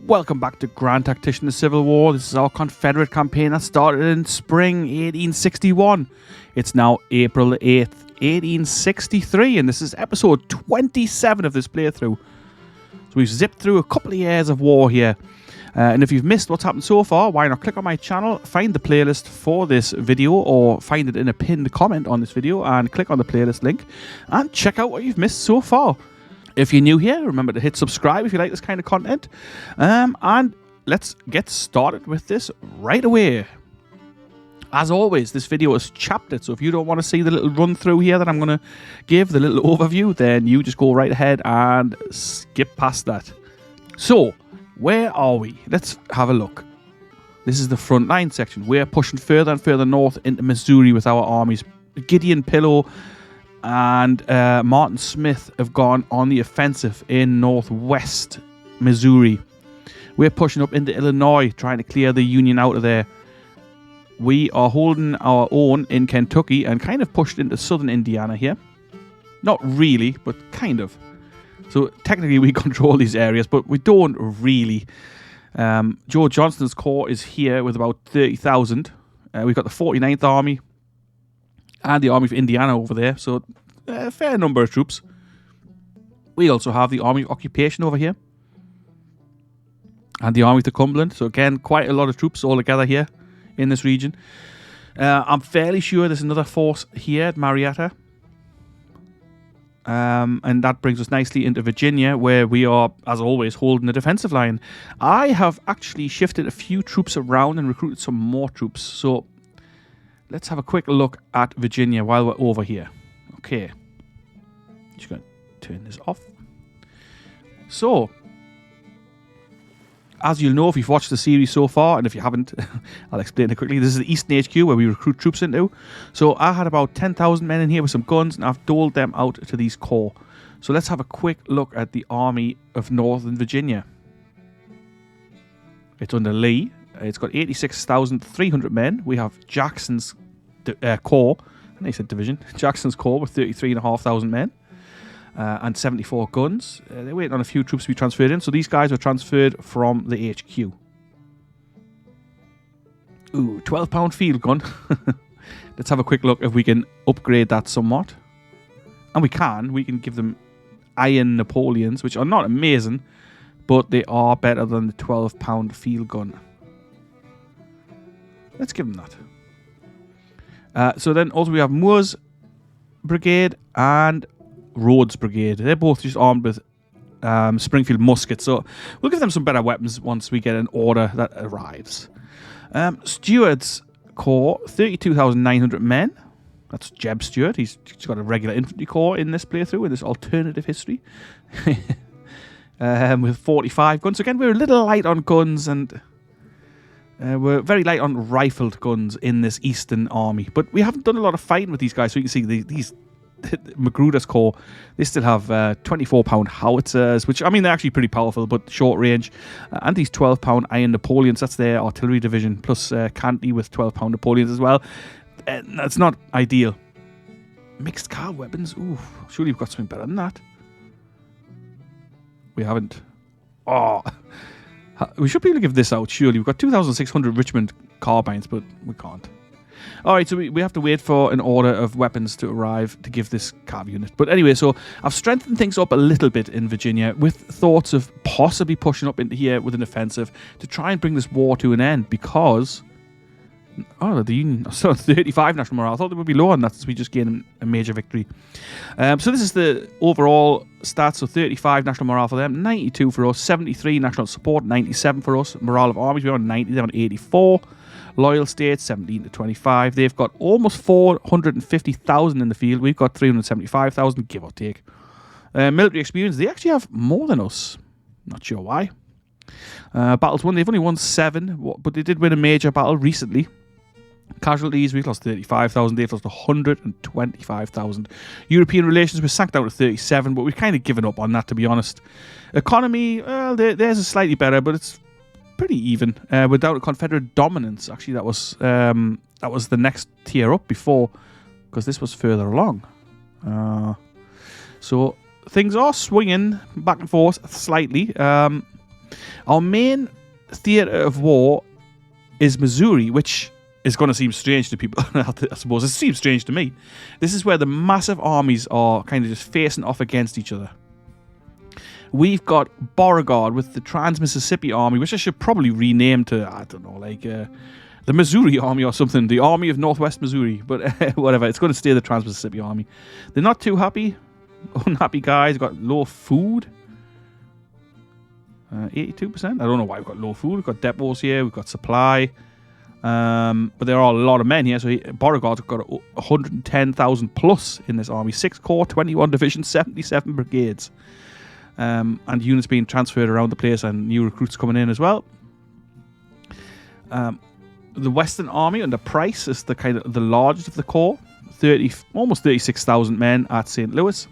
Welcome back to Grand Tactician, the Civil War. This is our Confederate campaign that started in spring 1861. It's now April 8th, 1863, and this is episode 27 of this playthrough. So we've zipped through a couple of years of war here. And if you've missed what's happened so far, why not click on my channel, find the playlist for this video, or find it in a pinned comment on this video, and click on the playlist link, and check out what you've missed so far. If you're new here, remember to hit subscribe if you like this kind of content. And let's get started with this right away. As always, this video is chaptered, so if you don't want to see the little run through here that I'm going to give, the little overview, then you just go right ahead and skip past that. So, where are we? Let's have a look. This is the front line section. We're pushing further and further north into Missouri with our armies. Gideon Pillow and Martin Smith have gone on the offensive in northwest Missouri. We're pushing up into Illinois, trying to clear the Union out of there. We are holding our own in Kentucky and kind of pushed into southern Indiana here. Not really, but kind of. So technically we control these areas, but we don't really. Joe Johnston's corps is here with about 30,000. We've got the 49th Army and the Army of Indiana over there, so a fair number of troops. We also have the Army of Occupation over here, and the Army of the Cumberland, so again, quite a lot of troops all together here in this region. I'm fairly sure there's another force here at Marietta, and that brings us nicely into Virginia, where we are, as always, holding the defensive line. I have actually shifted a few troops around and recruited some more troops, so let's have a quick look at Virginia while we're over here. Okay. Just going to turn this off. So, as you'll know if you've watched the series so far, and if you haven't, I'll explain it quickly. This is the Eastern HQ where we recruit troops into. So I had about 10,000 men in here with some guns, and I've doled them out to these corps. So let's have a quick look at the Army of Northern Virginia. It's under Lee. It's got 86,300 men. We have Jackson's corps, and they said division. Jackson's corps with 33,500 men and 74 guns. They're waiting on a few troops to be transferred in. So these guys were transferred from the HQ. Ooh, 12-pound field gun. Let's have a quick look if we can upgrade that somewhat. And we can. We can give them iron Napoleons, which are not amazing, but they are better than the 12-pound field gun. Let's give them that. So then also we have Moore's Brigade and Rhodes Brigade. They're both just armed with Springfield muskets. So we'll give them some better weapons once we get an order that arrives. Stewart's corps, 32,900 men. That's Jeb Stewart. He's got a regular infantry corps in this playthrough, in this alternative history. With 45 guns. So again, we're a little light on guns, and we're very light on rifled guns in this Eastern Army. But we haven't done a lot of fighting with these guys. So you can see these Magruder's corps, they still have 24-pound howitzers, which, I mean, they're actually pretty powerful, but short range. And these 12-pound iron Napoleons, that's their artillery division, plus Canty with 12-pound Napoleons as well. That's not ideal. Mixed car weapons? Ooh, surely we've got something better than that. We haven't. Oh, we should be able to give this out, surely. We've got 2,600 Richmond carbines, but we can't. Alright, so we have to wait for an order of weapons to arrive to give this cav unit. But anyway, so I've strengthened things up a little bit in Virginia with thoughts of possibly pushing up into here with an offensive to try and bring this war to an end, because the Union are still at 35 national morale. I thought they would be lower than that since we just gained a major victory. So this is the overall stats. So 35 national morale for them, 92 for us, 73 national support, 97 for us. Morale of armies, we're on 90, they're on 84. Loyal states, 17 to 25. They've got almost 450,000 in the field. We've got 375,000, give or take. Military experience, they actually have more than us. Not sure why. Battles won, they've only won 7, but they did win a major battle recently. Casualties, we've lost 35,000, they've lost 125,000. European relations, we're sacked down to 37, but we've kind of given up on that, to be honest. Economy, well, theirs is slightly better, but it's pretty even. Without a Confederate dominance, actually, that was the next tier up before, because this was further along. So things are swinging back and forth slightly. Our main theatre of war is Missouri, which is going to seem strange to people. I suppose it seems strange to me. This is where the massive armies are kind of just facing off against each other. We've got Beauregard with the Trans-Mississippi Army, which I should probably rename to, I don't know, like the Missouri Army or something. The Army of Northwest Missouri. But whatever, it's going to stay the Trans-Mississippi Army. They're not too happy. Unhappy guys. Got low food. 82%. I don't know why we've got low food. We've got depots here. We've got supply. But there are a lot of men here. So Beauregard's got 110,000 plus in this army. 6 corps, 21 divisions, 77 brigades. And units being transferred around the place and new recruits coming in as well. The Western Army under Price is the largest of the corps. Almost 36,000 men at St. Louis.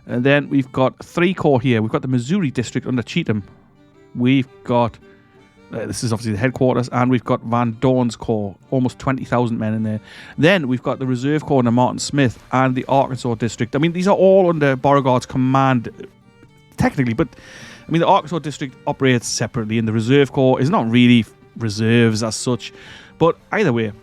And then we've got 3 corps here. We've got the Missouri District under Cheatham. We've got, this is obviously the headquarters, and we've got Van Dorn's corps, almost 20,000 men in there. Then we've got the Reserve Corps under Martin Smith and the Arkansas District. I mean, these are all under Beauregard's command, technically, but I mean, the Arkansas District operates separately, and the Reserve Corps is not really reserves as such. But either way,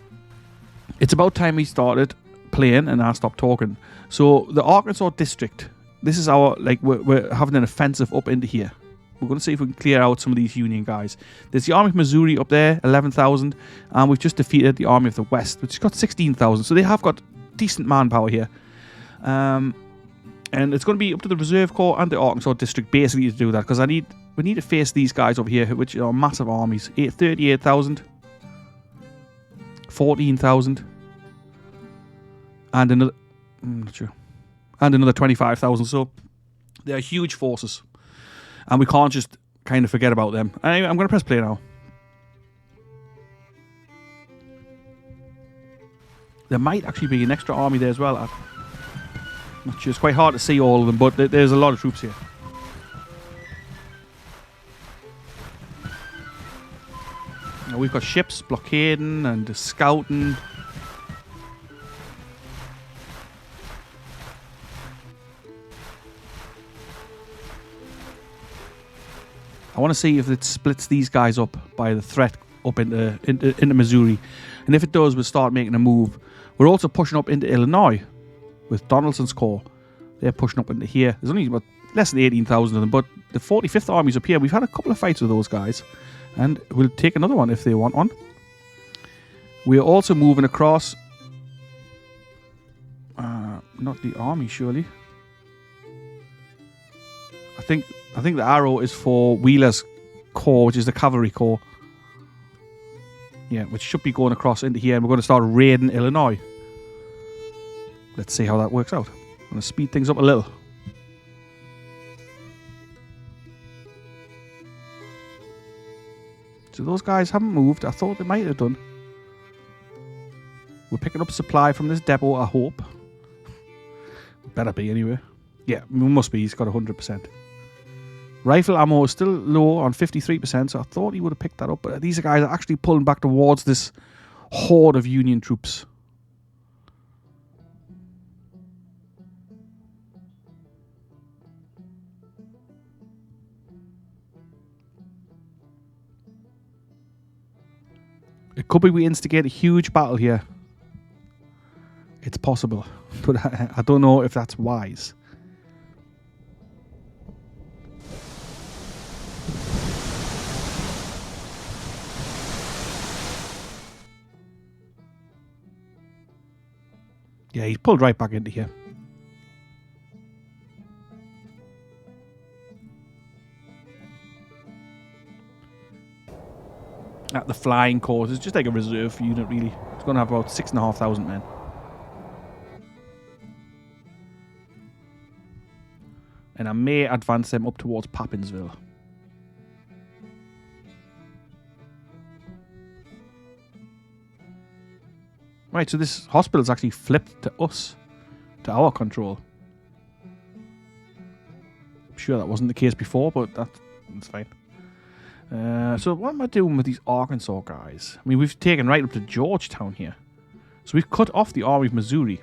it's about time we started playing and I stopped talking. So the Arkansas District, this is our, we're having an offensive up into here. We're going to see if we can clear out some of these Union guys. There's the Army of Missouri up there, 11,000, and we've just defeated the Army of the West, which has got 16,000. So they have got decent manpower here. And it's going to be up to the Reserve Corps and the Arkansas District basically to do that, because we need to face these guys over here, which are massive armies. 38,000, 14,000, and another, I'm not sure, and another 25,000. So they're huge forces, and we can't just kind of forget about them. Anyway, I'm going to press play now. There might actually be an extra army there as well. I'm not sure. It's quite hard to see all of them, but there's a lot of troops here. Now we've got ships blockading and scouting. I want to see if it splits these guys up by the threat up into Missouri. And if it does, we'll start making a move. We're also pushing up into Illinois with Donaldson's corps. They're pushing up into here. There's only about less than 18,000 of them, but the 45th Army's up here. We've had a couple of fights with those guys, and we'll take another one if they want one. We're also moving across... not the army, surely. I think the arrow is for Wheeler's corps, which is the cavalry corps. Yeah, which should be going across into here, and we're going to start raiding Illinois. Let's see how that works out. I'm going to speed things up a little. So those guys haven't moved. I thought they might have done. We're picking up supply from this depot, I hope. Better be anyway. Yeah, it must be. He's got 100%. Rifle ammo is still low on 53%, so I thought he would have picked that up. But these guys are actually pulling back towards this horde of Union troops. It could be we instigate a huge battle here. It's possible, but I don't know if that's wise. Yeah, he's pulled right back into here. At the flying corps, it's just like a reserve unit, really. It's going to have about 6,500 men. And I may advance them up towards Pappinsville. Right, so this hospital's actually flipped to us, to our control. I'm sure that wasn't the case before, but that's fine. So what am I doing with these Arkansas guys? I mean, we've taken right up to Georgetown here. So we've cut off the Army of Missouri.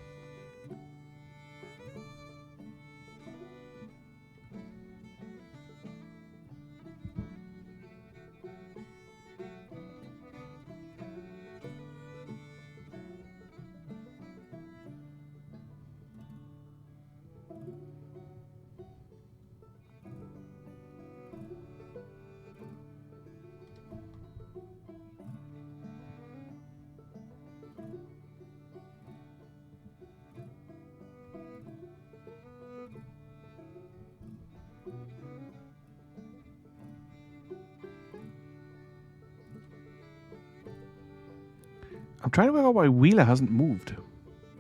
I'm trying to work out why Wheeler hasn't moved.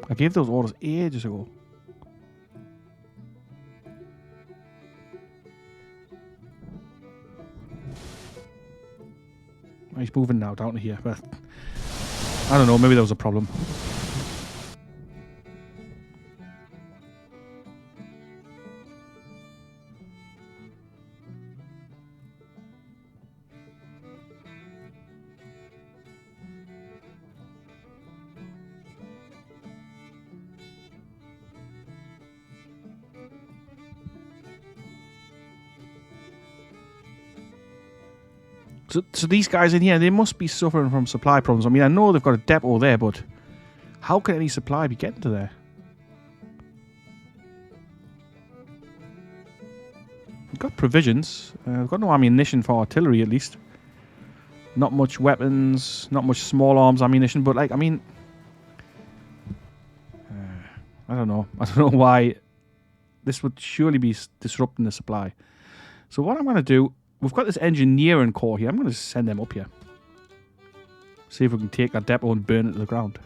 I gave those orders ages ago. He's moving now down to here, but I don't know, maybe there was a problem. So these guys in here, they must be suffering from supply problems. I mean, I know they've got a depot there, but how can any supply be getting to there? We've got provisions. We've got no ammunition for artillery, at least. Not much weapons, not much small arms ammunition, but, like, I mean... I don't know. I don't know why this would surely be disrupting the supply. So what I'm going to do... We've got this engineering corps here. I'm going to send them up here. See if we can take our depot and burn it to the ground.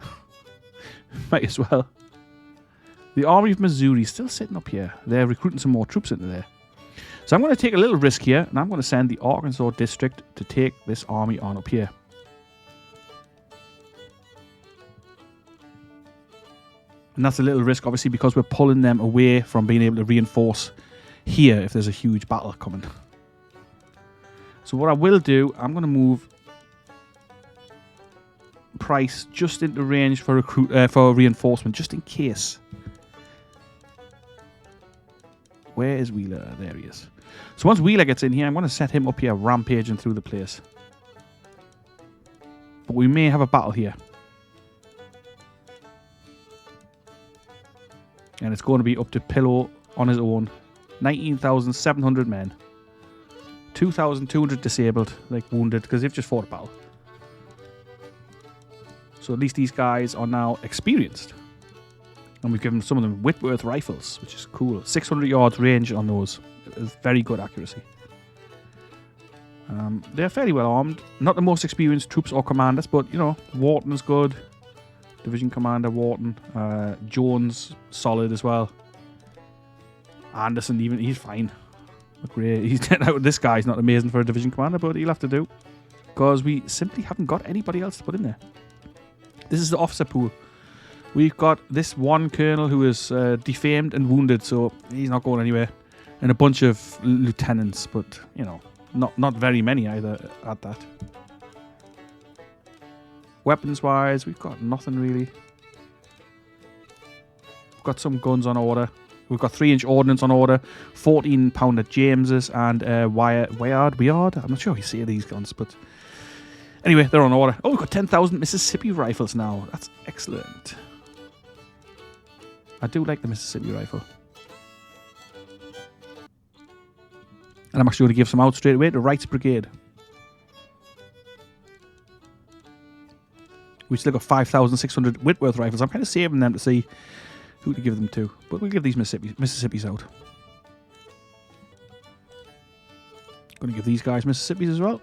Might as well. The Army of Missouri is still sitting up here. They're recruiting some more troops into there. So I'm going to take a little risk here, and I'm going to send the Arkansas District to take this army on up here. And that's a little risk, obviously, because we're pulling them away from being able to reinforce here if there's a huge battle coming. So what I will do, I'm going to move Price just into range for reinforcement, just in case. Where is Wheeler? There he is. So once Wheeler gets in here, I'm going to set him up here, rampaging through the place. But we may have a battle here. And it's going to be up to Pillow on his own. 19,700 men. 2,200 disabled, like wounded, because they've just fought a battle. So at least these guys are now experienced. And we've given some of them Whitworth rifles, which is cool. 600 yards range on those. Very good accuracy. They're fairly well armed. Not the most experienced troops or commanders, but, you know, Wharton's good. Division Commander Wharton. Jones, solid as well. Anderson, even, he's fine. Great. This guy's not amazing for a division commander, but he'll have to do. Because we simply haven't got anybody else to put in there. This is the officer pool. We've got this one colonel who is defamed and wounded, so he's not going anywhere. And a bunch of lieutenants, but, you know, not very many either at that. Weapons-wise, we've got nothing really. We've got some guns on order. We've got 3-inch ordnance on order, 14-pounder Jameses, and Weyard. I'm not sure how you say these guns, but anyway, they're on order. Oh, we've got 10,000 Mississippi rifles now. That's excellent. I do like the Mississippi rifle. And I'm actually going to give some out straight away to Wright's Brigade. We've still got 5,600 Whitworth rifles. I'm kind of saving them to see who to give them to. But we'll give these Mississippis out. Going to give these guys Mississippis as well.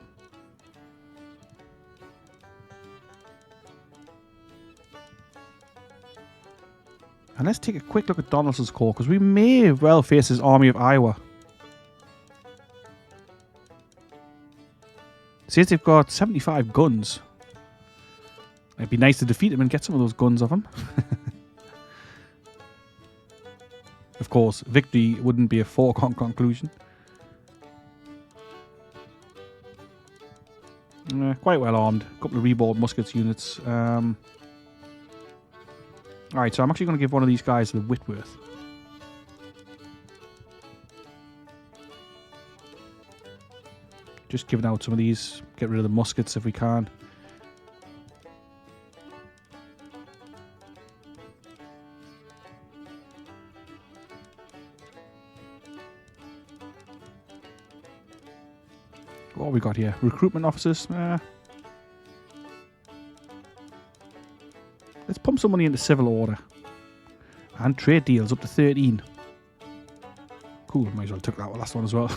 And let's take a quick look at Donaldson's corps, because we may well face his Army of Iowa. It says they've got 75 guns. It'd be nice to defeat him and get some of those guns off him. Of course, victory wouldn't be a foregone conclusion. Quite well armed. A couple of reboard muskets units. Alright, so I'm actually going to give one of these guys the Whitworth. Just giving out some of these. Get rid of the muskets if we can. What have we got here? Recruitment officers. Let's pump some money into civil order. And trade deals up to 13. Cool, might as well took that last one as well.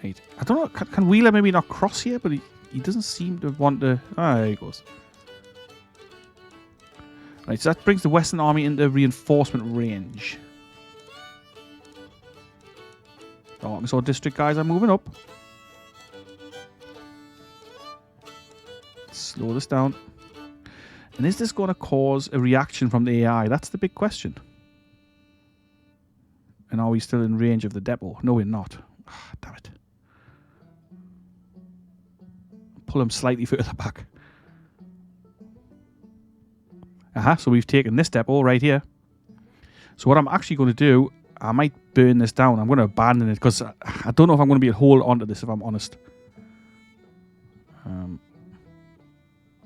Right. don't know. Can Wheeler maybe not cross here? But he doesn't seem to want to. Ah, there he goes. Right, so that brings the Western Army into reinforcement range. The Arkansas District guys are moving up. Slow this down. And is this going to cause a reaction from the AI? That's the big question. And are we still in range of the depot? No, we're not. Ah, damn it. Pull him slightly further back. Aha, so we've taken this depot right here. So what I'm actually going to do, I might burn this down. I'm going to abandon it because I don't know if I'm going to be able to hold onto this, if I'm honest.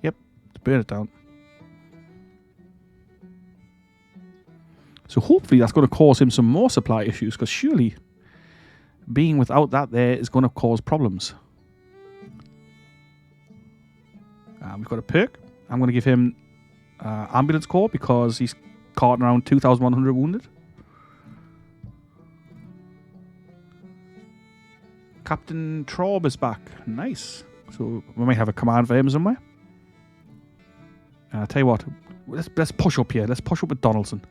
Yep, let's burn it down. So hopefully that's going to cause him some more supply issues, because surely being without that there is going to cause problems. We've got a perk. I'm going to give him ambulance corps because he's carting around 2,100 wounded. Captain Traub is back. Nice. So we might have a command for him somewhere. I'll tell you what. Let's push up here. Let's push up with Donaldson.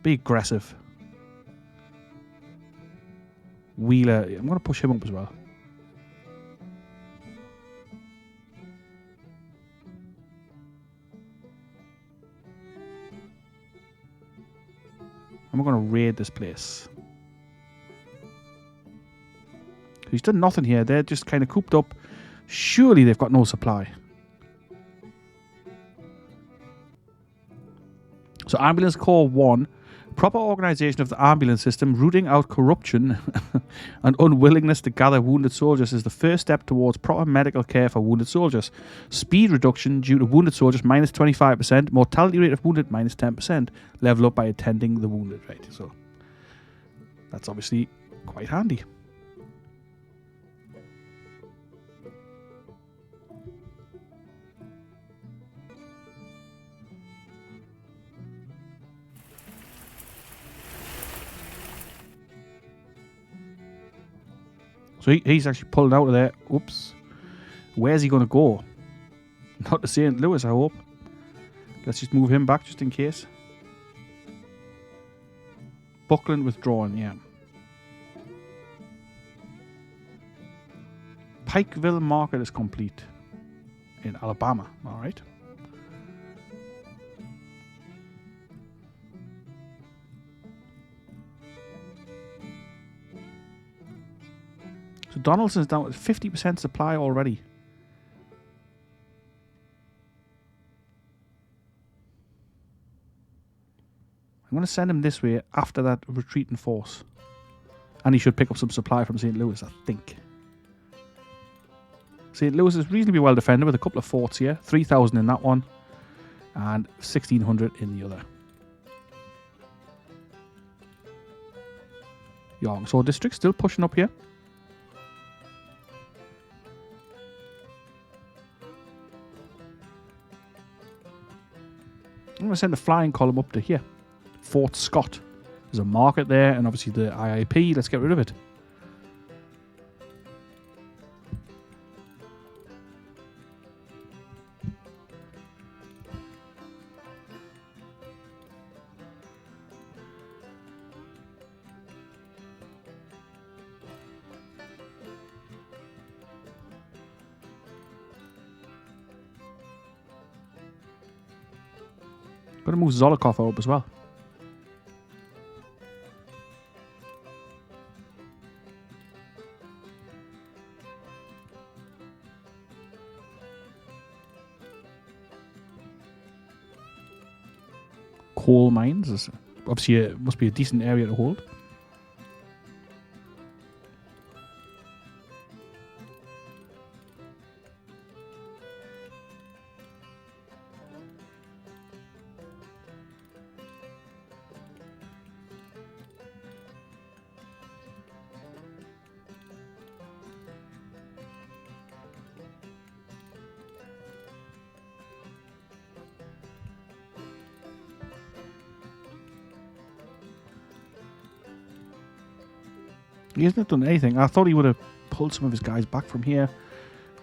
Be aggressive. Wheeler. I'm going to push him up as well. And we're going to raid this place. He's done nothing here. They're just kind of cooped up. Surely they've got no supply. So Ambulance Corps 1. Proper organisation of the ambulance system, rooting out corruption and unwillingness to gather wounded soldiers is the first step towards proper medical care for wounded soldiers. Speed reduction due to wounded soldiers minus 25%. Mortality rate of wounded minus 10%. Level up by attending the wounded. Right, so that's obviously quite handy. So he's actually pulling out of there. Oops. Where's he going to go? Not to St. Louis, I hope. Let's just move him back just in case. Buckland withdrawn, yeah. Pikeville Market is complete. In Alabama, alright. So Donaldson's down with 50% supply already. I'm going to send him this way after that retreating force. And he should pick up some supply from St. Louis, I think. St. Louis is reasonably well defended with a couple of forts here. 3,000 in that one. And 1,600 in the other. The Arkansas District still pushing up here. I'm going to send the flying column up to here. Fort Scott. There's a market there, and obviously the IIP. Let's get rid of it. Got to move Zolokov up as well. Coal mines is obviously it must be a decent area to hold. He hasn't done anything. I thought he would have pulled some of his guys back from here.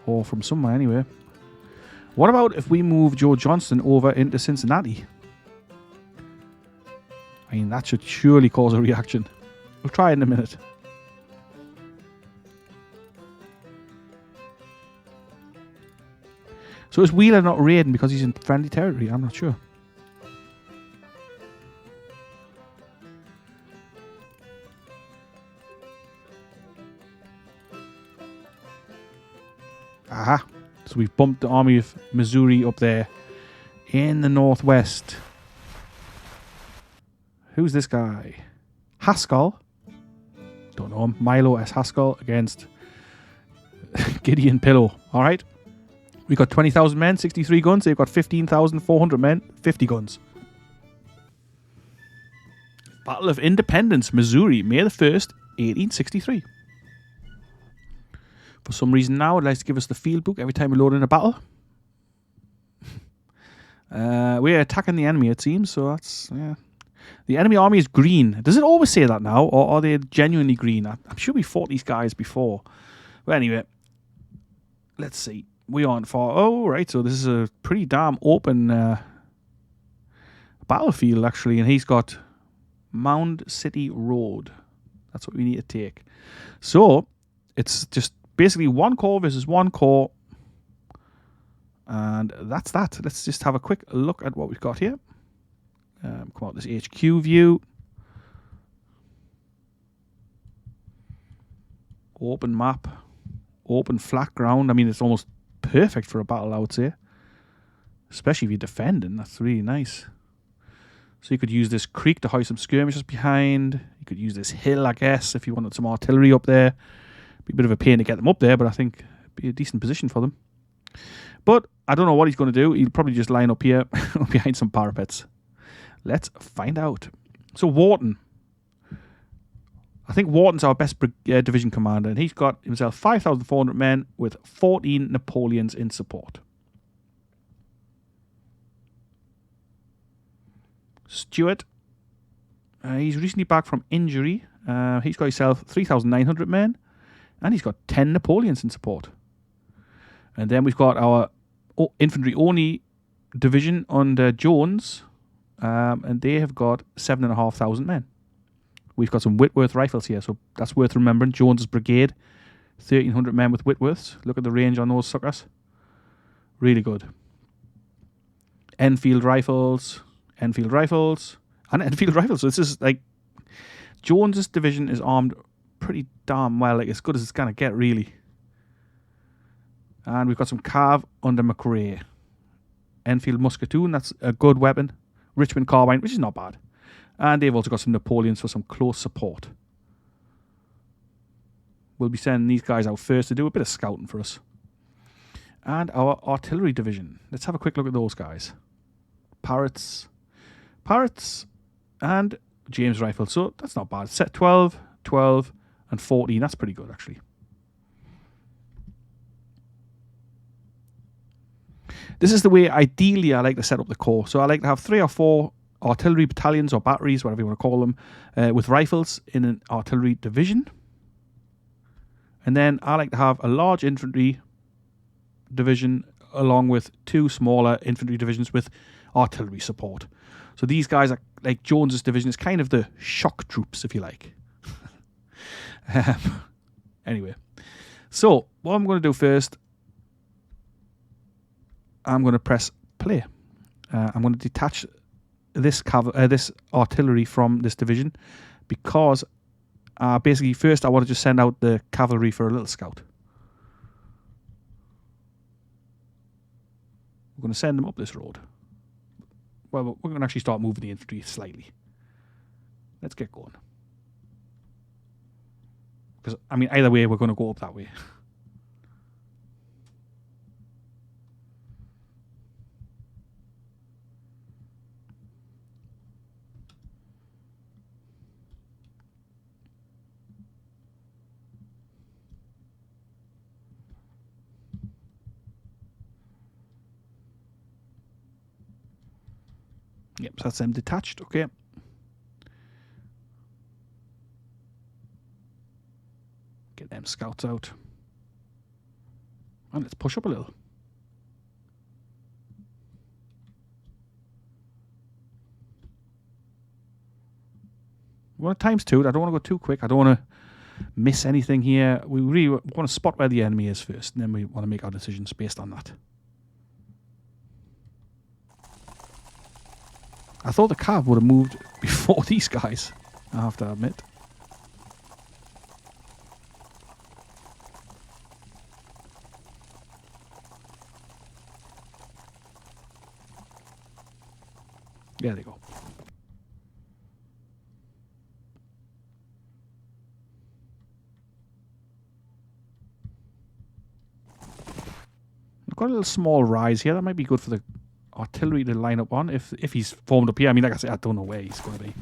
Or from somewhere anyway. What about if we move Joe Johnston over into Cincinnati? I mean, that should surely cause a reaction. We'll try it in a minute. So is Wheeler not raiding because he's in friendly territory? I'm not sure. Aha. So we've bumped the army of Missouri up there in the northwest. Who's this guy? Haskell. Don't know him. Milo S. Haskell against Gideon Pillow. All right. We got 20,000 men, 63 guns. They've got 15,400 men, 50 guns. Battle of Independence, Missouri, May the 1st, 1863. For some reason now, it likes to give us the field book every time we load in a battle. We're attacking the enemy, it seems, so that's, yeah. The enemy army is green. Does it always say that now, or are they genuinely green? I'm sure we fought these guys before. But anyway, let's see. We aren't far. Oh, right, so this is a pretty damn open battlefield, actually, and he's got Mound City Road. That's what we need to take. So, it's just basically one corps versus one corps. And that's that. Let's just have a quick look at what we've got here. Come out this HQ view. Open map. Open flat ground. I mean, it's almost perfect for a battle, I would say. Especially if you're defending. That's really nice. So you could use this creek to hoist some skirmishers behind. You could use this hill, I guess, if you wanted some artillery up there. Be a bit of a pain to get them up there, but I think it'd be a decent position for them. But I don't know what he's going to do. He'll probably just line up here behind some parapets. Let's find out. So Wharton. I think Wharton's our best division commander, and he's got himself 5,400 men with 14 Napoleons in support. Stuart. He's recently back from injury. He's got himself 3,900 men, and he's got 10 Napoleons in support. And then we've got our infantry-only division under Jones, and they have got 7,500 men. We've got some Whitworth rifles here, so that's worth remembering. Jones's brigade, 1,300 men with Whitworths. Look at the range on those suckers. Really good. Enfield rifles, and Enfield rifles. So this is like, Jones's division is armed pretty damn well, like as good as it's going to get, really. And we've got some Cav under McRae. Enfield musketoon, that's a good weapon. Richmond carbine, which is not bad. And they've also got some Napoleons for some close support. We'll be sending these guys out first to do a bit of scouting for us. And our artillery division. Let's have a quick look at those guys. Parrots, and James rifles. So that's not bad. Set 12, 12, and 14. That's pretty good, actually. This is the way, ideally, I like to set up the corps. So I like to have 3 or 4 artillery battalions or batteries, whatever you want to call them, with rifles in an artillery division. And then I like to have a large infantry division along with 2 smaller infantry divisions with artillery support. So these guys are like Jones's division is kind of the shock troops, if you like. Anyway, so what I'm going to do first, I'm going to press play. I'm going to detach this artillery from this division because basically first I want to just send out the cavalry for a little scout. We're going to send them up this road. Well, we're going to actually start moving the infantry slightly. Let's get going. Because, I mean, either way, we're going to go up that way. Yep, so that's them detached, okay. Get them scouts out. And let's push up a little. We want to ×2. I don't want to go too quick. I don't want to miss anything here. We really want to spot where the enemy is first, and then we want to make our decisions based on that. I thought the cav would have moved before these guys, I have to admit. There they go. We've got a little small rise here. That might be good for the artillery to line up on if he's formed up here. I mean, like I said, I don't know where he's going to be.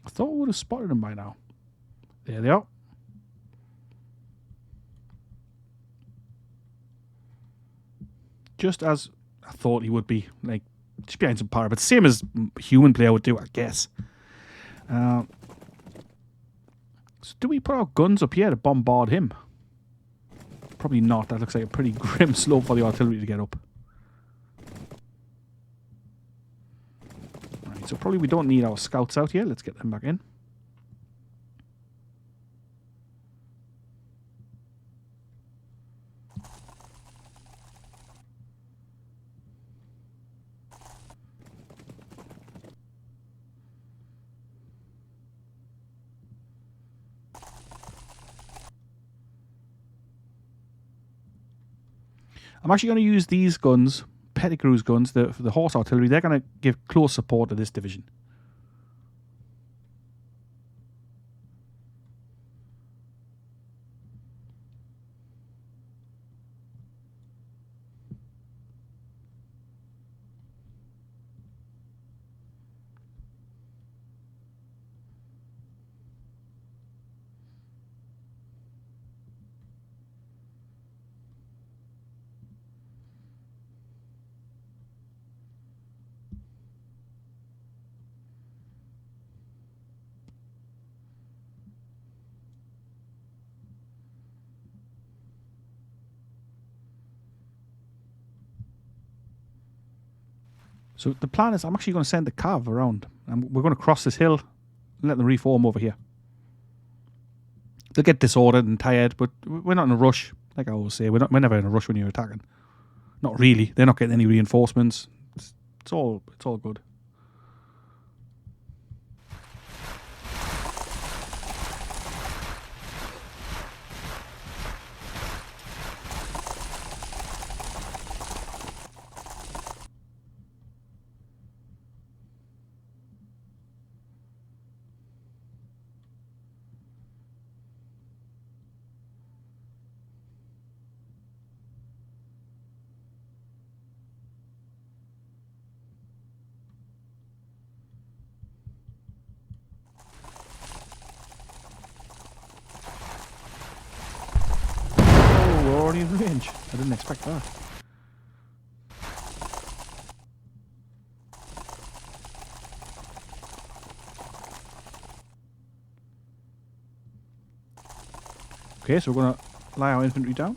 I thought we would have spotted them by now. There they are. Just as I thought he would be, like, just behind some parapets. Same as a human player would do, I guess. So do we put our guns up here to bombard him? Probably not. That looks like a pretty grim slope for the artillery to get up. Right, so probably we don't need our scouts out here. Let's get them back in. I'm actually going to use these guns, Pettigrew's guns, for the horse artillery. They're going to give close support to this division. So the plan is I'm actually going to send the cav around. And we're going to cross this hill and let them reform over here. They'll get disordered and tired, but we're not in a rush. Like I always say, we're never in a rush when you're attacking. Not really. They're not getting any reinforcements. It's all good. Already in range. I didn't expect that. Okay, so we're going to lie our infantry down.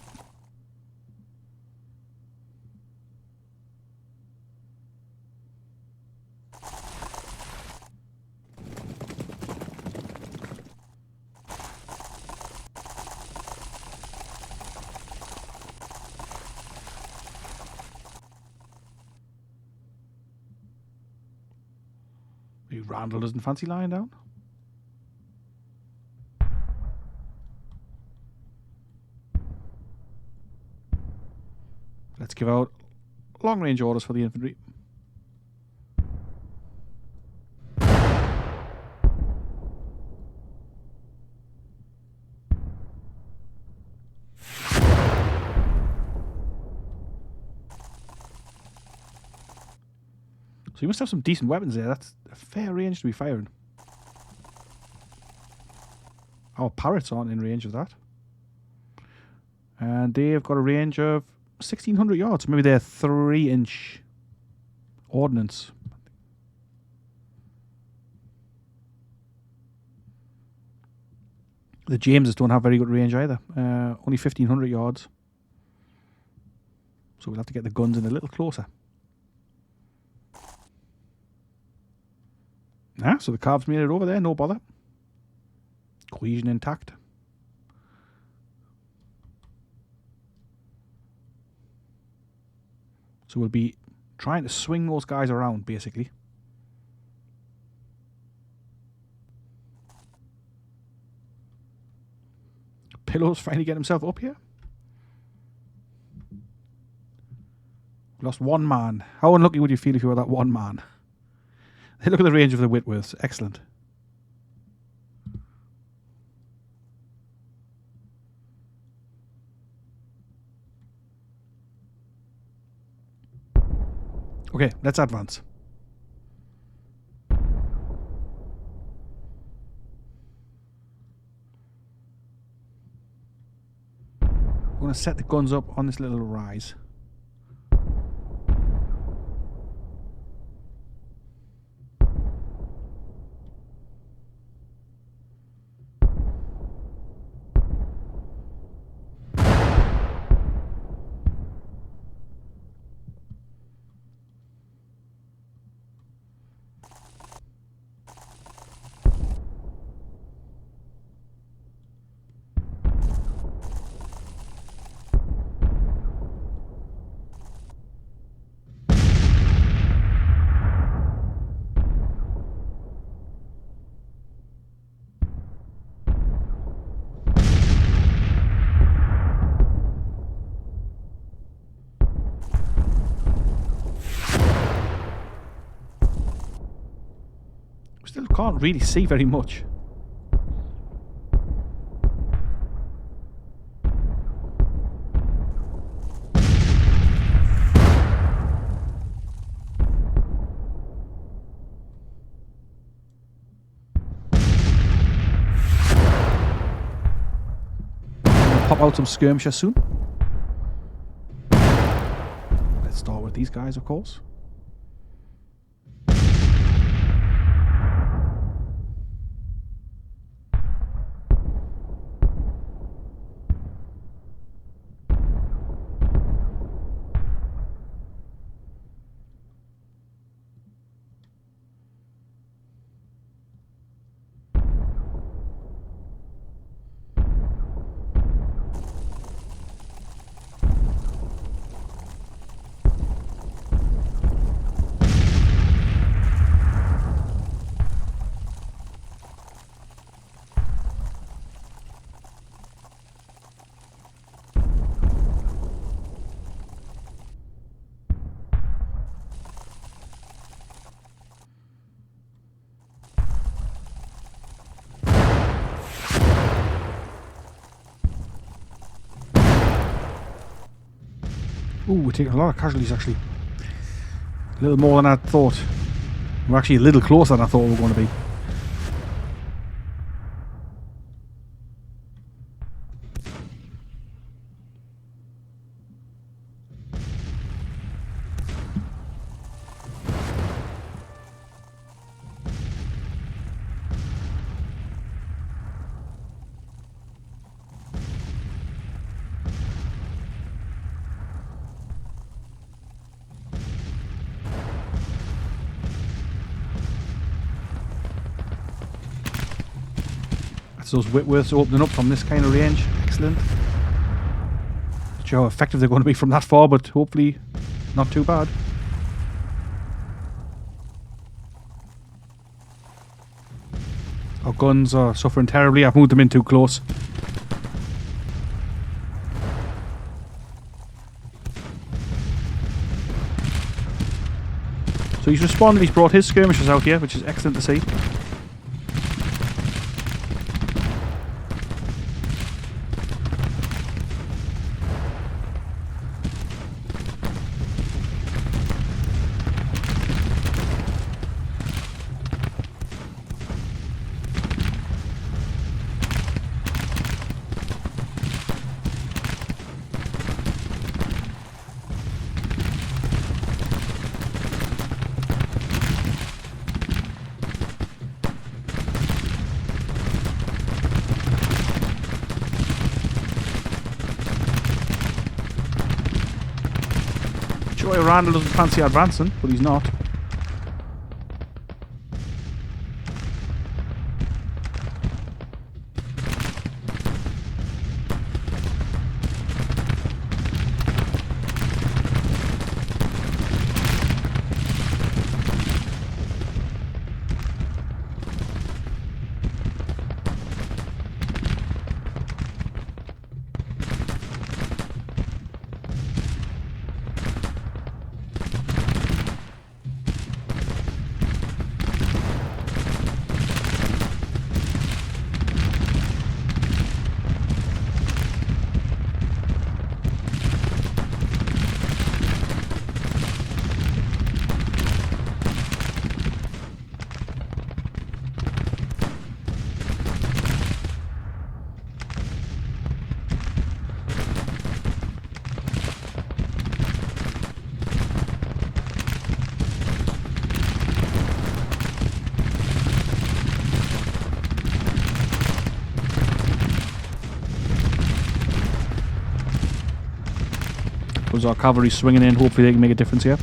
Randall doesn't fancy lying down. Let's give out long range orders for the infantry. So you must have some decent weapons there. That's a fair range to be firing. Our parrots aren't in range of that. And they've got a range of 1,600 yards. Maybe they're 3-inch ordnance. The Jameses don't have very good range either. Only 1,500 yards. So we'll have to get the guns in a little closer. So the calves made it over there, no bother. Cohesion intact. So we'll be trying to swing those guys around, basically. Pillow's finally getting himself up here. We lost one man. How unlucky would you feel if you were that one man? Look at the range of the Whitworths. Excellent. Okay, let's advance. We're going to set the guns up on this little rise. Still can't really see very much. Pop out some skirmishers soon. Let's start with these guys, of course. Ooh, we're taking a lot of casualties actually. A little more than I thought. We're actually a little closer than I thought we were going to be. Those Whitworths opening up from this kind of range. Excellent. Not sure how effective they're going to be from that far, but hopefully not too bad. Our guns are suffering terribly. I've moved them in too close. So he's responded. He's brought his skirmishers out here, which is excellent to see. Sure, Randall doesn't fancy advancing, but he's not. Comes our cavalry swinging in. Hopefully they can make a difference here.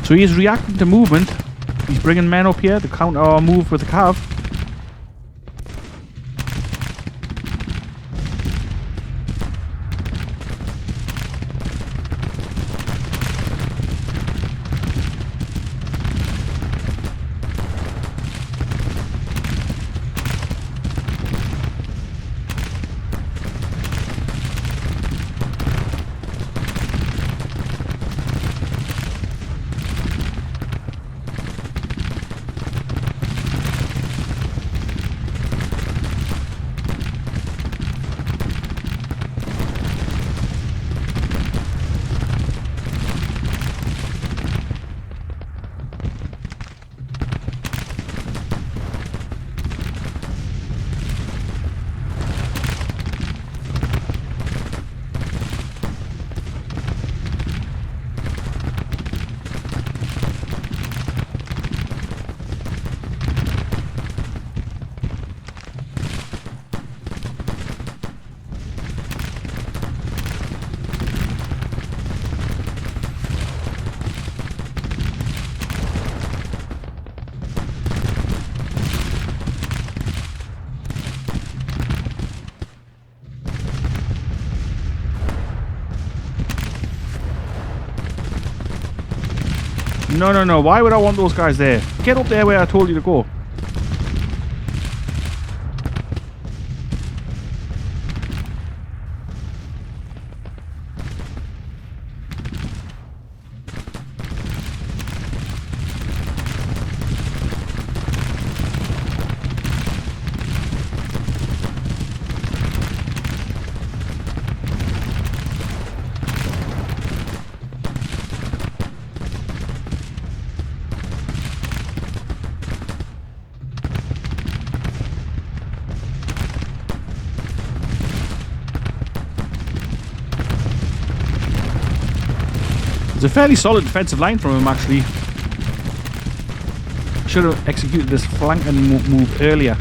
So he is reacting to movement. He's bringing men up here to counter our move with the cav. No, no, no. Why would I want those guys there? Get up there where I told you to go. It's a fairly solid defensive line from him, actually. Should have executed this flanking move earlier.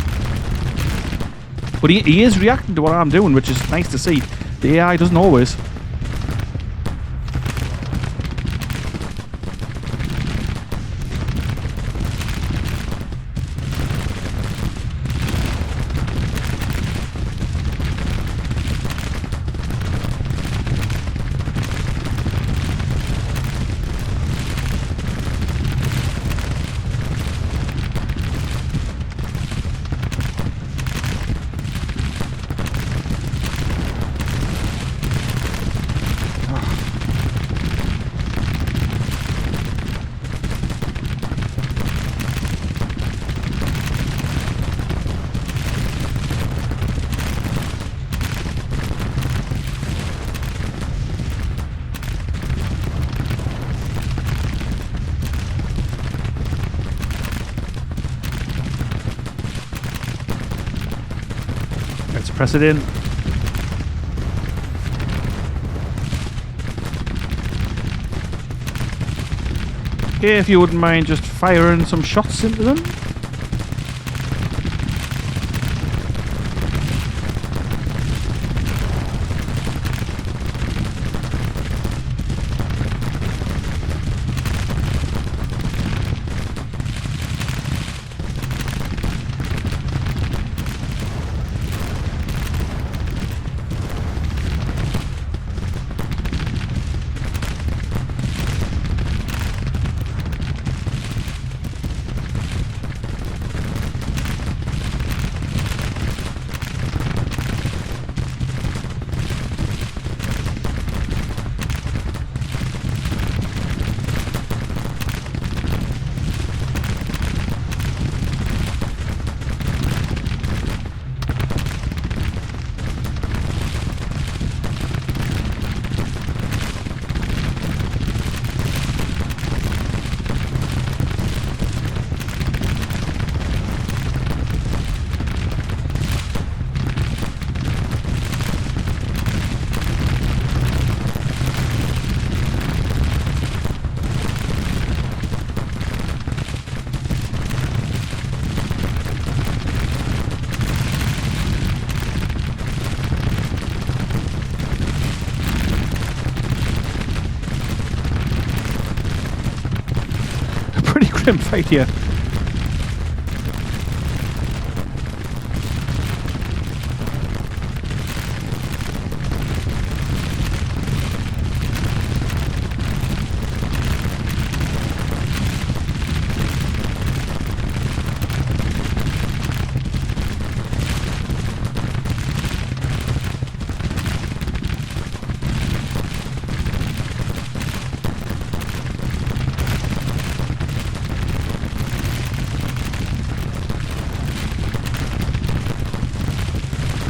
But he is reacting to what I'm doing, which is nice to see. The AI doesn't always. Press it in. Okay, if you wouldn't mind just firing some shots into them. Grim fight here.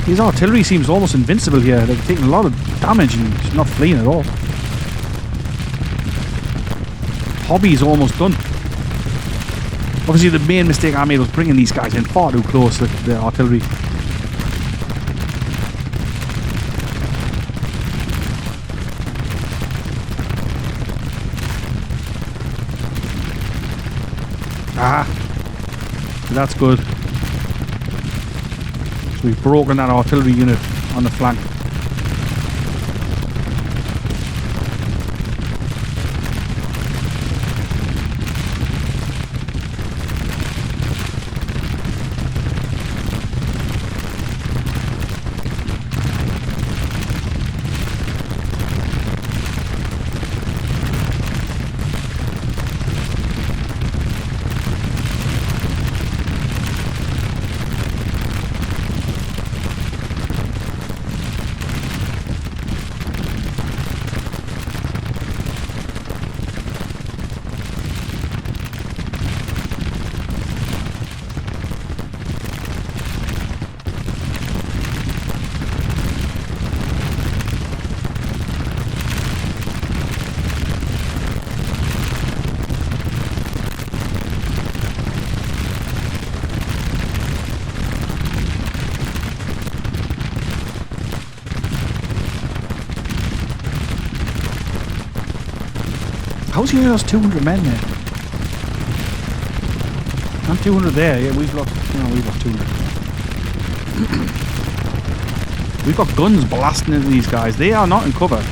His artillery seems almost invincible here. They're taking a lot of damage and just not fleeing at all. Hobby's almost done. Obviously the main mistake I made was bringing these guys in far too close to the artillery. That's good. So we've broken that artillery unit on the flank. How's he lost 200 men there? And 200 there. Yeah, we've lost 200. We've got guns blasting into these guys. They are not in cover.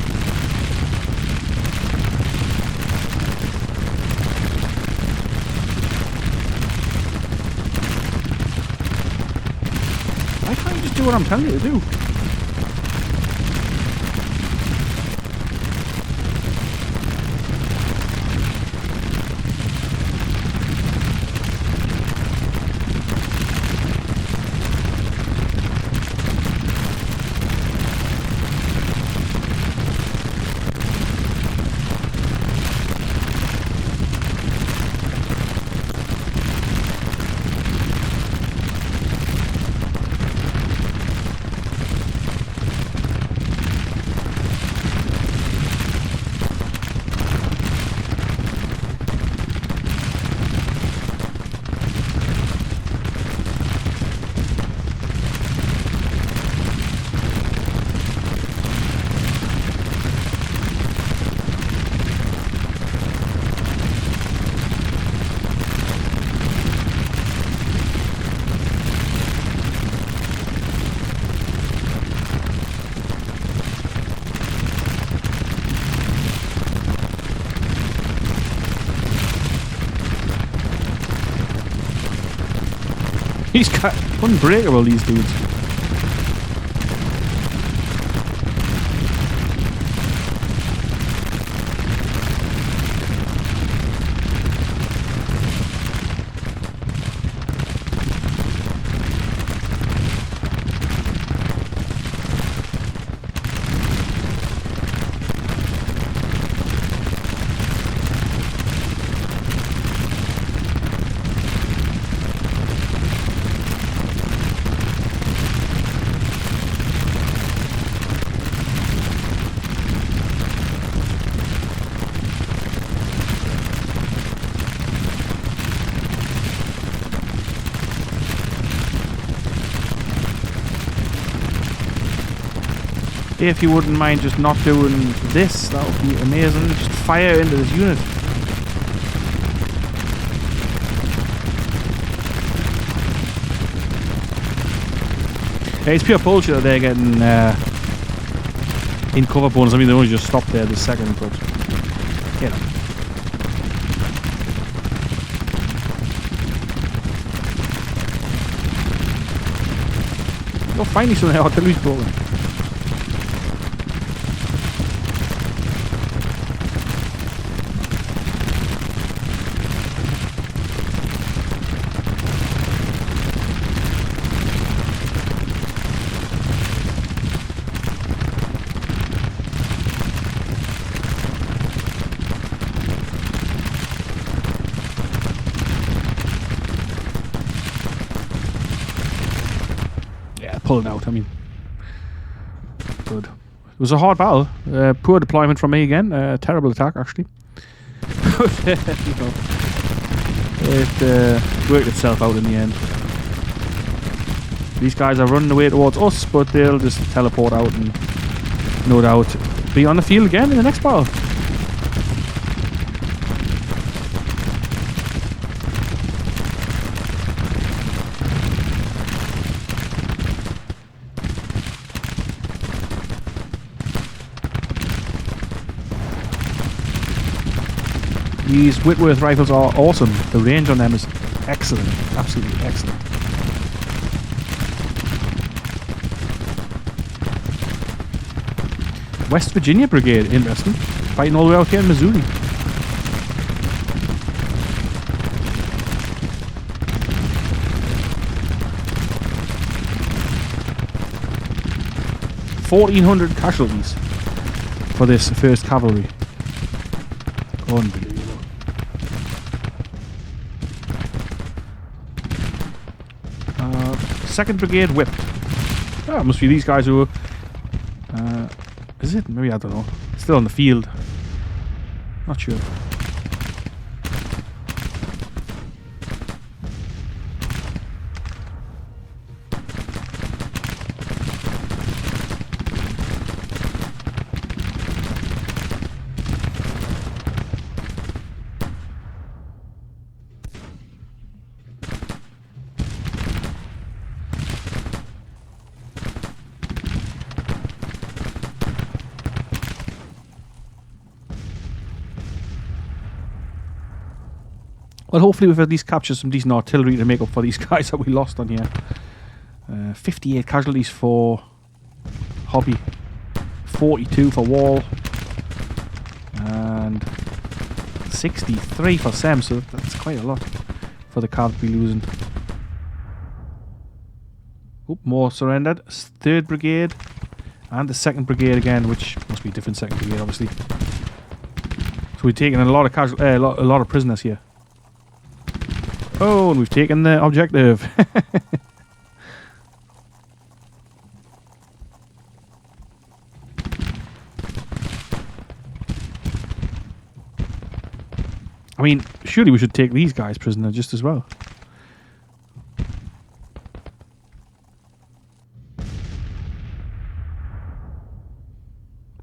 Why can't you just do what I'm telling you to do? These guys unbreakable, these dudes. If you wouldn't mind just not doing this, that would be amazing. Just fire into this unit. Yeah, it's pure bullshit that they're getting in cover bonus. I mean, they only just stopped there this second, but you know. Oh, finally some of the artillery's broken. Pulling out, I mean. Good. It was a hard battle. Poor deployment from me again. Terrible attack, actually. You know, it worked itself out in the end. These guys are running away towards us, but they'll just teleport out and no doubt be on the field again in the next battle. These Whitworth rifles are awesome. The range on them is excellent. Absolutely excellent. West Virginia Brigade, interesting. Fighting all the way out here in Missouri. $1,400 casualties for this 1st Cavalry. Unbelievable. Second Brigade whipped. Oh, it must be these guys who were... is it? Maybe, I don't know. Still on the field. Not sure. Well, hopefully we've at least captured some decent artillery to make up for these guys that we lost on here. 58 casualties for Hobby, 42 for Wall, and 63 for Sem, so that's quite a lot for the cavalry losing. Oop, more surrendered. 3rd Brigade and the 2nd Brigade again, which must be a different 2nd Brigade, obviously. So we've taken a lot of a lot of prisoners here. Oh, and we've taken the objective. I mean, surely we should take these guys prisoner just as well.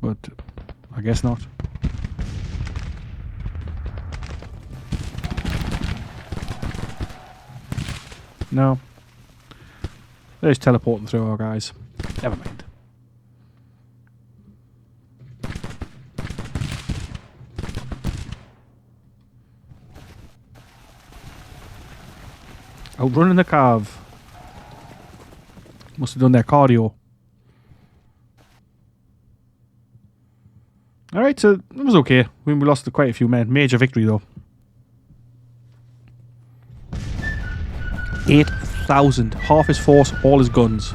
But I guess not. No. They're just teleporting through our guys. Never mind. Outrunning the Cav. Must have done their cardio. Alright, so it was okay. We lost quite a few men. Major victory, though. 8,000. Half his force, all his guns.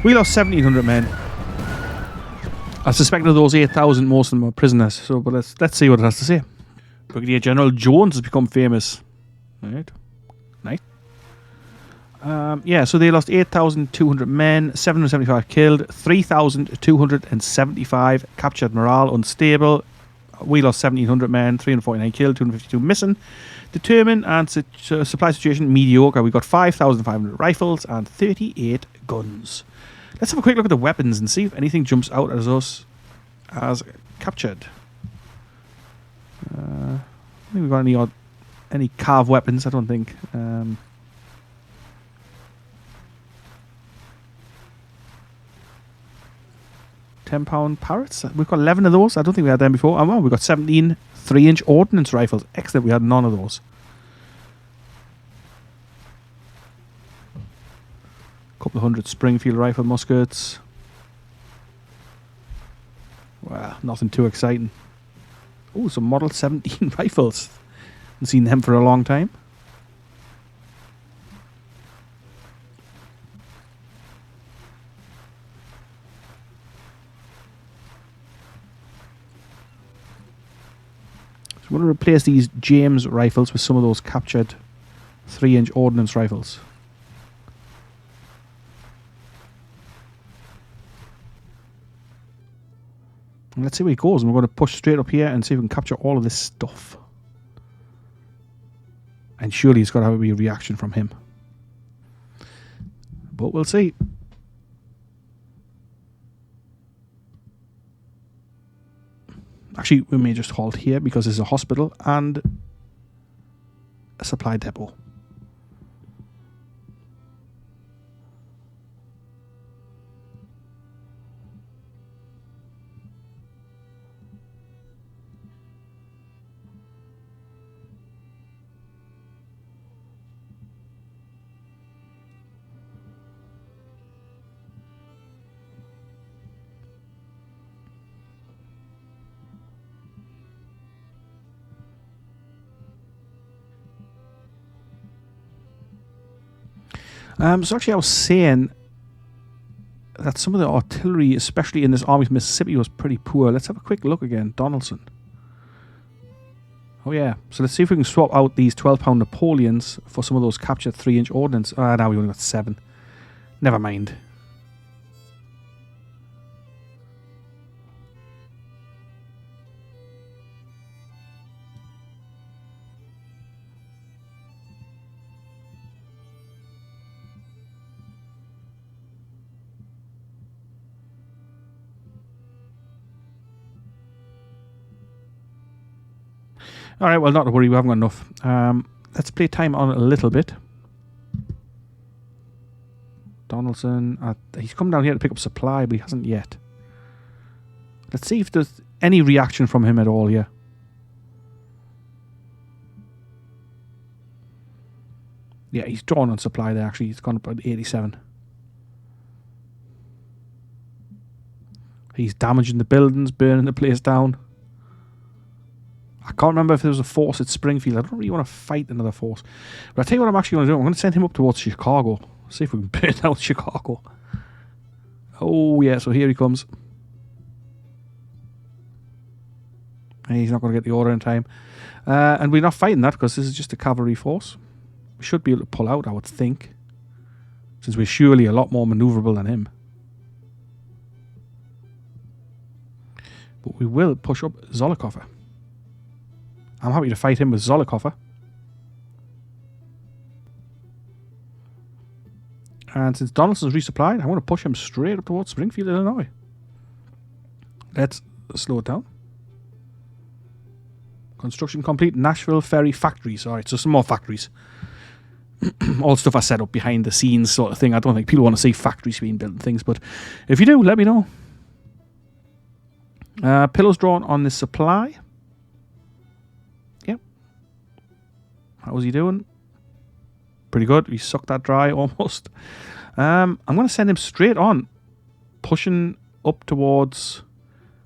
We lost 1,700 men. I suspect of those 8,000, most of them are prisoners. So, but let's see what it has to say. Brigadier General Jones has become famous. Right. Nice. Yeah, so they lost 8,200 men, 775 killed, 3,275 captured, morale unstable. We lost 1,700 men, 349 killed, 252 missing. Determined and supply situation mediocre. We got 5,500 rifles and 38 guns. Let's have a quick look at the weapons and see if anything jumps out as us as captured. I think we've got any carved weapons. I don't think. £10 parrots. We've got 11 of those. I don't think we had them before. Oh, well, we've got 17 3-inch ordnance rifles. Excellent. We had none of those. A couple of hundred Springfield rifle muskets. Well, nothing too exciting. Oh, some Model 17 rifles. Haven't seen them for a long time. I'm going to replace these James rifles with some of those captured 3-inch ordnance rifles. And let's see where he goes. And we're going to push straight up here and see if we can capture all of this stuff. And surely it's got to have a reaction from him. But we'll see. Actually, we may just halt here because there's a hospital and a supply depot. So actually I was saying that some of the artillery, especially in this Army of Mississippi, was pretty poor. Let's have a quick look again. Donaldson. Oh yeah. So let's see if we can swap out these 12-pound Napoleons for some of those captured 3-inch ordnance. Now we only got 7. Never mind. Alright, well, not to worry, we haven't got enough. Let's play time on it a little bit. Donaldson, he's come down here to pick up supply, but he hasn't yet. Let's see if there's any reaction from him at all here. Yeah, he's drawn on supply there, actually. He's gone up at 87. He's damaging the buildings, burning the place down. I can't remember if there was a force at Springfield. I don't really want to fight another force. But I'll tell you what I'm actually going to do. I'm going to send him up towards Chicago. See if we can burn out Chicago. Oh, yeah. So here he comes. He's not going to get the order in time. And we're not fighting that because this is just a cavalry force. We should be able to pull out, I would think. Since we're surely a lot more maneuverable than him. But we will push up Zollicoffer. I'm happy to fight him with Zollicoffer. And since Donaldson's resupplied, I want to push him straight up towards Springfield, Illinois. Let's slow it down. Construction complete. Nashville Ferry Factories. Alright, so some more factories. All stuff I set up behind the scenes sort of thing. I don't think people want to see factories being built and things, but if you do, let me know. Pillows drawn on this supply. Yep. How's he doing? Pretty good. He sucked that dry almost. I'm going to send him straight on, pushing up towards...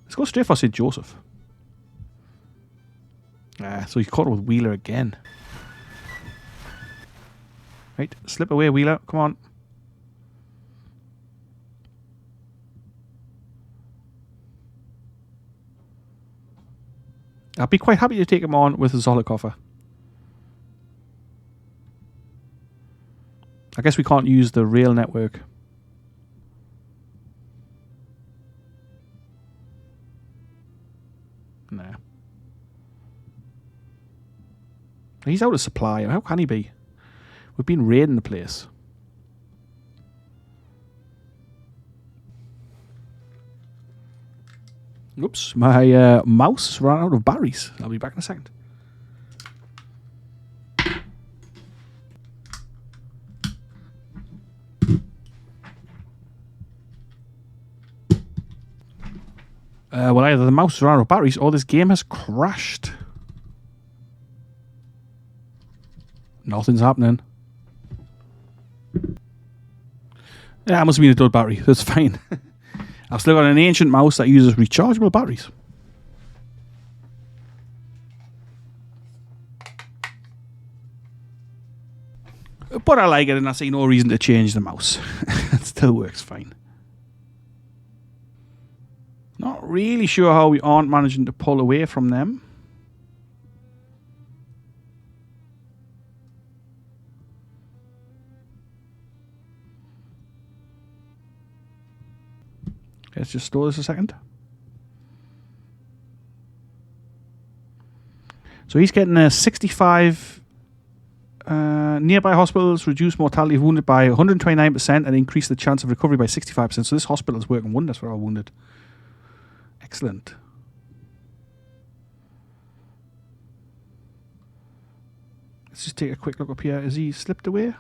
Let's go straight for St. Joseph. So he's caught up with Wheeler again. Right, slip away, Wheeler. Come on. I'd be quite happy to take him on with a Zolikofer. I guess we can't use the rail network. Nah. He's out of supply. How can he be? We've been raiding the place. Oops, my mouse ran out of batteries. I'll be back in a second. Well, either the mouse ran out of batteries or this game has crashed. Nothing's happening. Yeah, it must have been a dud battery. That's fine. I've still got an ancient mouse that uses rechargeable batteries. But I like it and I see no reason to change the mouse. It still works fine. Not really sure how we aren't managing to pull away from them. Let's just store this a second. So he's getting a 65 nearby hospitals reduce mortality of wounded by 129% and increase the chance of recovery by 65%. So this hospital is working wonders for our wounded. Excellent. Let's just take a quick look up here. Has he slipped away?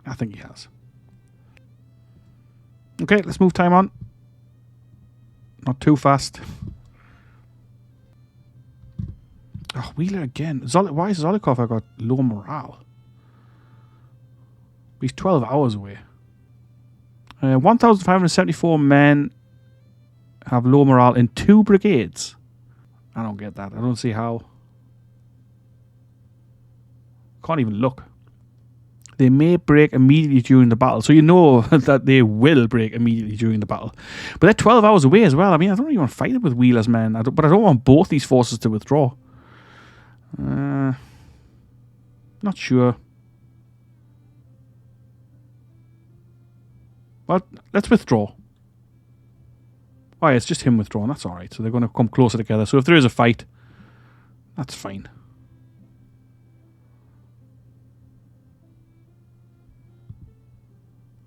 I think he has. Okay, let's move time on. Not too fast. Oh, Wheeler again. Why has Zolikov got low morale? He's 12 hours away. 1,574 men have low morale in 2 brigades. I don't get that. I don't see how. Can't even look. They may break immediately during the battle. So you know that they will break immediately during the battle. But they're 12 hours away as well. I mean, I don't really want to fight it with Wheeler's men. But I don't want both these forces to withdraw. Not sure. Well, let's withdraw. Oh, yeah, it's just him withdrawing. That's alright. So they're going to come closer together. So if there is a fight, that's fine.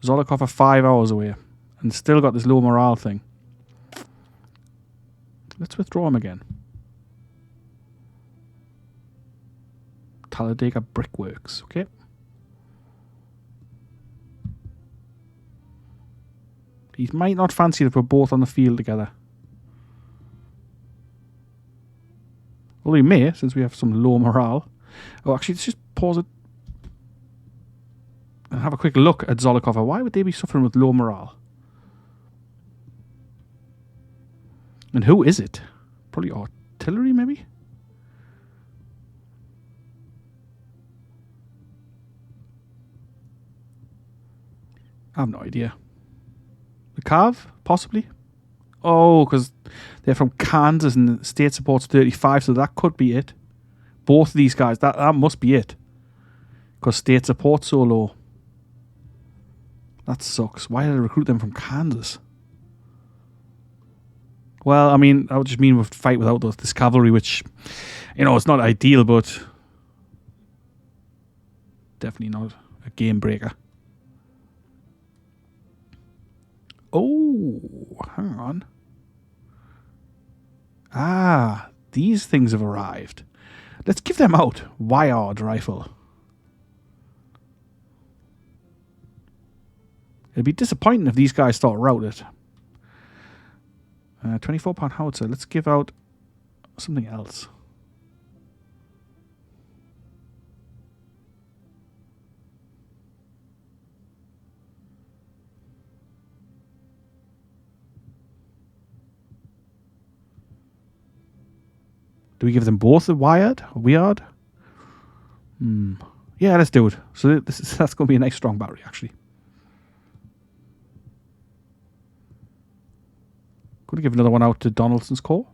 Zolikov are 5 hours away and still got this low morale thing. Let's withdraw him again. Talladega Brickworks, okay. He might not fancy if we're both on the field together. Well, he may, since we have some low morale. Oh, actually, let's just pause it and have a quick look at Zolikov. Why would they be suffering with low morale? And who is it? Probably artillery, maybe? I have no idea. The Cav, possibly? Oh, because they're from Kansas and the state support's 35, so that could be it. Both of these guys, that must be it. Because state support's so low. That sucks. Why did I recruit them from Kansas? Well, I mean, I would just mean we'd fight without this cavalry, which, you know, it's not ideal, but definitely not a game breaker. Oh, hang on. Ah, these things have arrived. Let's give them out. Wyard rifle. It'd be disappointing if these guys start routed. 24-pound howitzer. Let's give out something else. Do we give them both a wired? Yeah, let's do it. So that's going to be a nice strong battery, actually. Going to give another one out to Donaldson's Corps.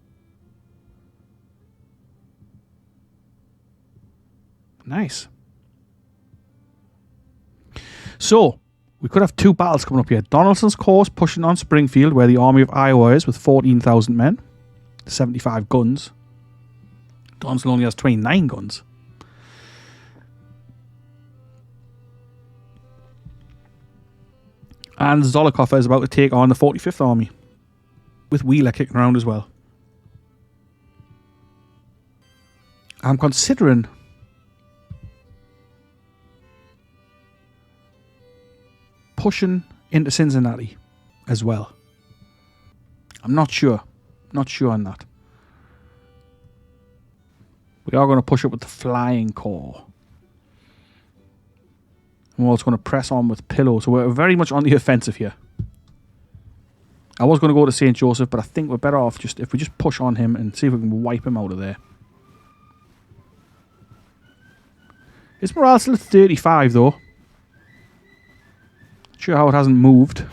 Nice. So, we could have two battles coming up here. Donaldson's Corps pushing on Springfield, where the Army of Iowa is, with 14,000 men, 75 guns. Donaldson only has 29 guns. And Zollicoffer is about to take on the 45th Army, with Wheeler kicking around as well. I'm considering pushing into Cincinnati as well. I'm not sure. Not sure on that. We are going to push up with the Flying Corps. And we're also going to press on with Pillow. So we're very much on the offensive here. I was going to go to St. Joseph, but I think we're better off just if we just push on him and see if we can wipe him out of there. His morale still at 35 though. Not sure how it hasn't moved.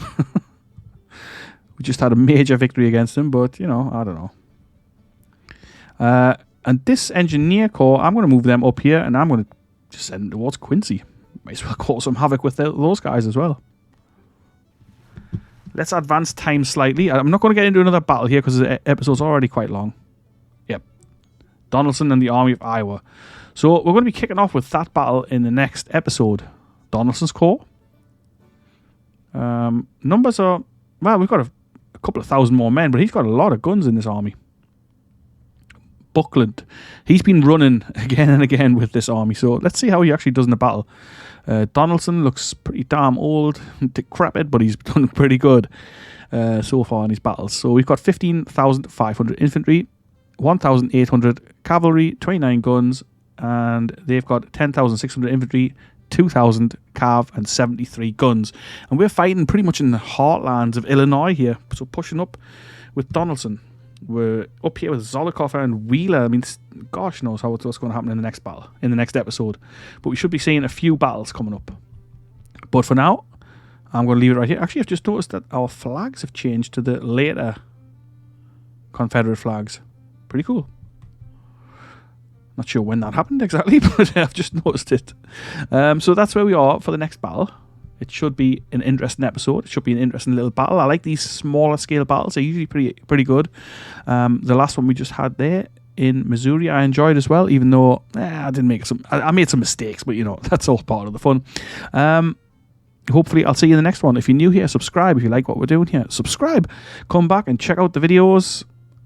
We just had a major victory against him, but you know, I don't know. And this Engineer Corps, I'm going to move them up here, and I'm going to just send them towards Quincy. Might as well cause some havoc with those guys as well. Let's advance time slightly. I'm not going to get into another battle here because the episode's already quite long. Yep. Donaldson and the Army of Iowa. So we're going to be kicking off with that battle in the next episode. Donaldson's Corps. Numbers are... Well, we've got a couple of thousand more men, but he's got a lot of guns in this army. Buckland. He's been running again and again with this army, so let's see how he actually does in the battle. Donaldson looks pretty damn old, decrepit, but he's done pretty good so far in his battles. So we've got 15,500 infantry, 1,800 cavalry, 29 guns, and they've got 10,600 infantry, 2,000 cav, and 73 guns. And we're fighting pretty much in the heartlands of Illinois here, so pushing up with Donaldson. We're up here with Zollicoffer and Wheeler. I mean, gosh knows what's going to happen in the next battle, in the next episode. But we should be seeing a few battles coming up. But for now, I'm going to leave it right here. Actually, I've just noticed that our flags have changed to the later Confederate flags. Pretty cool. Not sure when that happened exactly, but I've just noticed it. So that's where we are for the next battle. It should be an interesting episode. It should be an interesting little battle. I like these smaller scale battles. They're usually pretty good. The last one we just had there in Missouri, I enjoyed as well, even though I didn't make some... I made some mistakes, but you know, that's all part of the fun. Hopefully, I'll see you in the next one. If you're new here, subscribe. If you like what we're doing here, subscribe. Come back and check out the videos.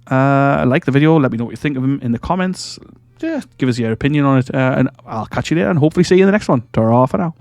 Like the video. Let me know what you think of them in the comments. Just give us your opinion on it. And I'll catch you there and hopefully see you in the next one. Ta-ra for now.